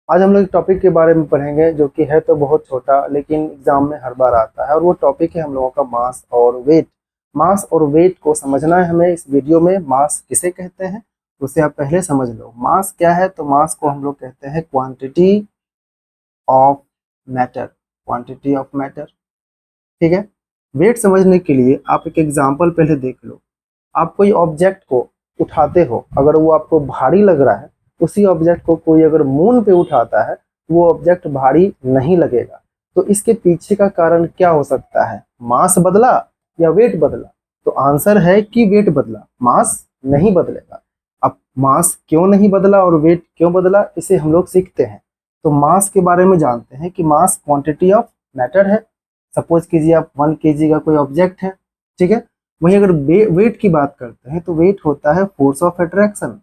आज हम लोग एक टॉपिक के बारे में पढ़ेंगे जो कि है तो बहुत छोटा लेकिन एग्जाम में हर बार आता है, और वो टॉपिक है हम लोगों का मास और वेट। मास और वेट को समझना है हमें इस वीडियो में। मास किसे कहते हैं उसे आप पहले समझ लो। मास क्या है? तो मास को हम लोग कहते हैं quantity of matter. Quantity of matter, ठीक है। वेट समझने के लिए आप एक एग्जाम्पल पहले देख लो। आप कोई ऑब्जेक्ट को उठाते हो, अगर वो आपको भारी लग रहा है, उसी ऑब्जेक्ट को कोई अगर मून पे उठाता है वो ऑब्जेक्ट भारी नहीं लगेगा। तो इसके पीछे का कारण क्या हो सकता है? मास बदला या वेट बदला? तो आंसर है कि वेट बदला, मास नहीं बदलेगा। अब मास क्यों नहीं बदला और वेट क्यों बदला, इसे हम लोग सीखते हैं। तो मास के बारे में जानते हैं कि मास क्वांटिटी ऑफ मैटर है। सपोज कीजिए आप 1 kg का कोई ऑब्जेक्ट है, ठीक है। वहीं अगर वेट की बात करते हैं तो वेट होता है force of attraction.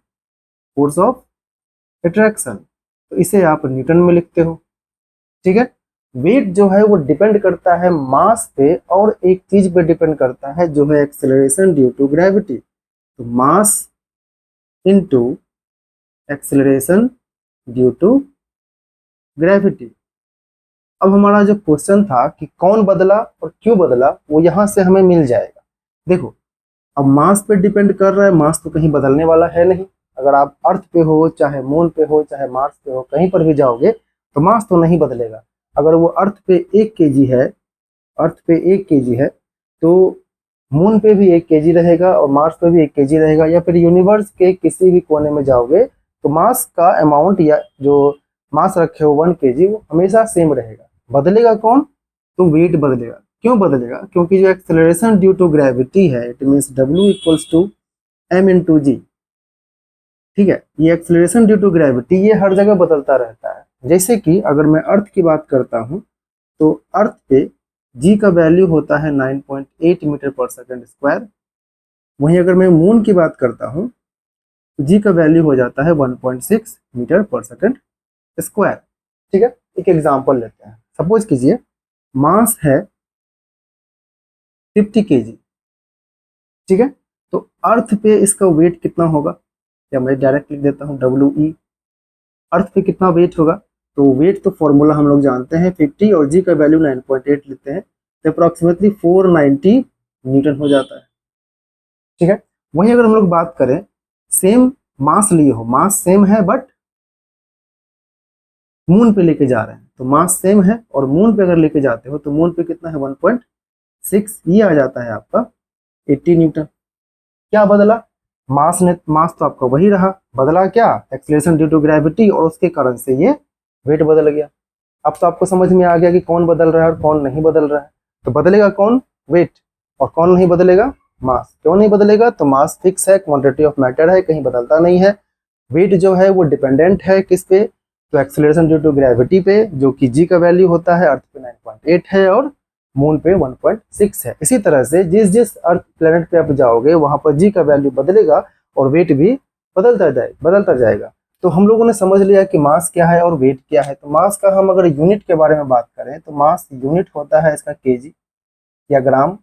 Force of attraction, तो इसे आप न्यूटन में लिखते हो, ठीक है। वेट जो है वो डिपेंड करता है मास पे, और एक चीज पे डिपेंड करता है जो है एक्सेलरेशन ड्यू टू ग्रेविटी। तो mass into acceleration due to gravity. अब हमारा जो क्वेश्चन था कि कौन बदला और क्यों बदला, वो यहां से हमें मिल जाएगा। देखो, अब मास पे डिपेंड कर रहा है, मास तो कहीं बदलने वाला है नहीं। अगर आप अर्थ पे हो, चाहे मून पे हो, चाहे मार्स पे हो, कहीं पर भी जाओगे तो मास तो नहीं बदलेगा। अगर वो अर्थ पे 1 kg है, अर्थ पे 1 kg है, तो मून पे भी 1 kg रहेगा और मार्स पे भी 1 kg रहेगा। या फिर यूनिवर्स के किसी भी कोने में जाओगे तो मास का अमाउंट या जो मास रखे हो 1 kg, वो हमेशा सेम रहेगा। बदलेगा कौन? तो वेट बदलेगा। क्यों बदलेगा? क्योंकि जो एक्सेलरेशन ड्यू टू ग्रेविटी है, it means W equals to M into G, ठीक है। ये एक्सेलरेशन ड्यू टू ग्रेविटी ये हर जगह बदलता रहता है। जैसे कि अगर मैं अर्थ की बात करता हूँ तो अर्थ पे जी का वैल्यू होता है 9.8 मीटर पर सेकंड स्क्वायर। वहीं अगर मैं मून की बात करता हूँ तो जी का वैल्यू हो जाता है 1.6 मीटर पर सेकंड स्क्वायर, ठीक है। एक एग्जांपल लेते हैं। सपोज कीजिए मास है 50 kg, ठीक है। तो अर्थ पे इसका वेट कितना होगा? या मैं डायरेक्ट लिख देता हूँ WE। अर्थ पे कितना वेट होगा? तो वेट तो फॉर्मूला हम लोग जानते हैं 50, और जी का वैल्यू 9.8 लेते हैं तो अप्रोक्सीमेटली 490 न्यूटन हो जाता है, ठीक है। वहीं अगर हम लोग बात करें, सेम मास लिए हो, मास सेम है बट मून पे लेके जा रहे हैं, तो मास सेम है और मून पे अगर लेके जाते हो तो मून पे कितना है? 1.6, ये आ जाता है आपका 80 न्यूटन। क्या बदला? मास तो आपका वही रहा, बदला क्या? एक्सीलरेशन ड्यू टू ग्रेविटी, और उसके कारण से ये वेट बदल गया। अब तो आपको समझ में आ गया कि कौन बदल रहा है और कौन नहीं बदल रहा है। तो बदलेगा कौन? वेट। और कौन नहीं बदलेगा? मास। क्यों नहीं बदलेगा? तो मास फिक्स है, क्वांटिटी ऑफ मैटर है, कहीं बदलता नहीं है। वेट जो है वो डिपेंडेंट है किस पे? तो एक्सेलरेशन ड्यू टू ग्रेविटी पे, जो कि जी का वैल्यू होता है अर्थ पे 9.8 है और मून पे 1.6 है। इसी तरह से जिस जिस अर्थ प्लेनेट पे आप जाओगे वहां पर जी का वैल्यू बदलेगा और वेट भी बदलता जाएगा। तो हम लोगों ने समझ लिया कि मास क्या है और वेट क्या है। तो मास का हम अगर यूनिट के बारे में बात करें तो मास यूनिट होता है इसका केजी या ग्राम।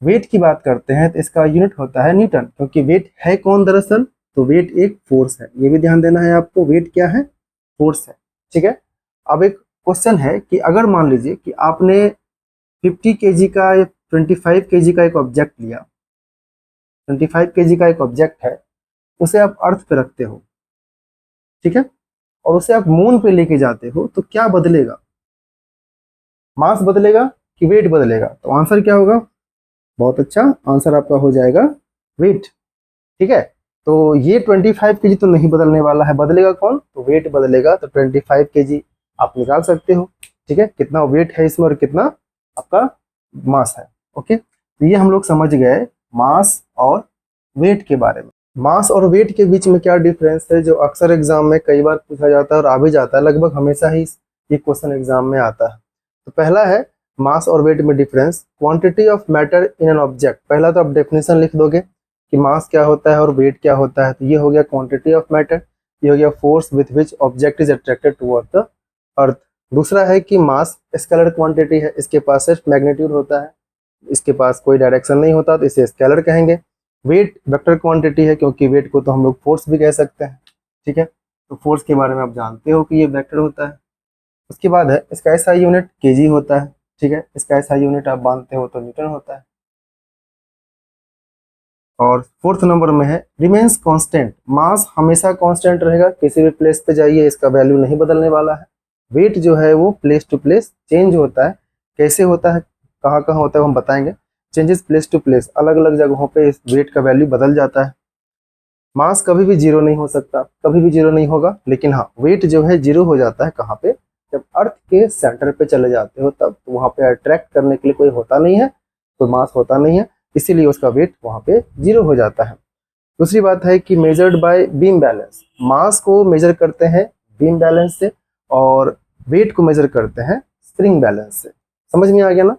वेट की बात करते हैं तो इसका यूनिट होता है न्यूटन, क्योंकि वेट है कौन दरअसल? तो वेट एक फोर्स है, ये भी ध्यान देना है आपको। वेट क्या है? फोर्स है, ठीक है। अब एक क्वेश्चन है कि अगर मान लीजिए कि आपने 50 kg का या 25 kg का एक ऑब्जेक्ट लिया, 25 kg का एक ऑब्जेक्ट है, उसे आप अर्थ पे रखते हो, ठीक है, और उसे आप मून पे लेके जाते हो, तो क्या बदलेगा? मास बदलेगा कि वेट बदलेगा? तो आंसर क्या होगा? बहुत अच्छा, आंसर आपका हो जाएगा वेट, ठीक है। तो ये 25 kg तो नहीं बदलने वाला है, बदलेगा कौन? तो वेट बदलेगा। तो 25 kg आप निकाल सकते हो, ठीक है, कितना वेट है इसमें और कितना आपका मास है। ओके, तो ये हम लोग समझ गए मास और वेट के बारे में। मास और वेट के बीच में क्या डिफरेंस है, जो अक्सर एग्जाम में कई बार पूछा जाता है और आ भी जाता है, लगभग हमेशा ही ये क्वेश्चन एग्जाम में आता है। तो पहला है मास और वेट में difference, quantity of matter in an object. पहला तो आप डेफिनेशन लिख दोगे कि मास क्या होता है और वेट क्या होता है। तो ये हो गया क्वांटिटी ऑफ मैटर, ये हो गया force with which object is attracted toward the earth. दूसरा है कि मास स्केलर क्वांटिटी है, इसके पास सिर्फ मैग्नीट्यूड होता है, इसके पास कोई डायरेक्शन नहीं होता, तो इसे स्केलर कहेंगे। वेट वेक्टर क्वांटिटी है, क्योंकि वेट को तो हम लोग फोर्स भी कह सकते हैं, ठीक है। तो फोर्स के बारे में आप जानते हो कि ये वेक्टर होता है। उसके बाद है इसका एसआई यूनिट केजी होता है, ठीक है। इसका एसआई यूनिट आप मानते हो तो न्यूटन होता है। और फोर्थ नंबर में है रिमेन्स कांस्टेंट, मास हमेशा कांस्टेंट रहेगा, किसी भी प्लेस पे जाइए इसका वैल्यू नहीं बदलने वाला है। वेट जो है वो प्लेस टू प्लेस चेंज होता है। कैसे होता है, कहाँ कहाँ होता है हम बताएंगे। चेंजेस प्लेस टू प्लेस, अलग अलग जगहों पे इस वेट का वैल्यू बदल जाता है। मास कभी भी जीरो नहीं हो सकता, कभी भी जीरो नहीं होगा, लेकिन हाँ वेट जो है जीरो हो जाता है कहाँ पे, जब अर्थ के सेंटर पे चले जाते हो तब। तो वहाँ पे अट्रैक्ट करने के लिए कोई होता नहीं है, कोई मास होता नहीं है, इसीलिए उसका वेट वहाँ पे जीरो हो जाता है। दूसरी बात है कि मेजर्ड बाय बीम बैलेंस, मास को मेजर करते हैं बीम बैलेंस से और वेट को मेजर करते हैं स्प्रिंग बैलेंस से। समझ में आ गया ना।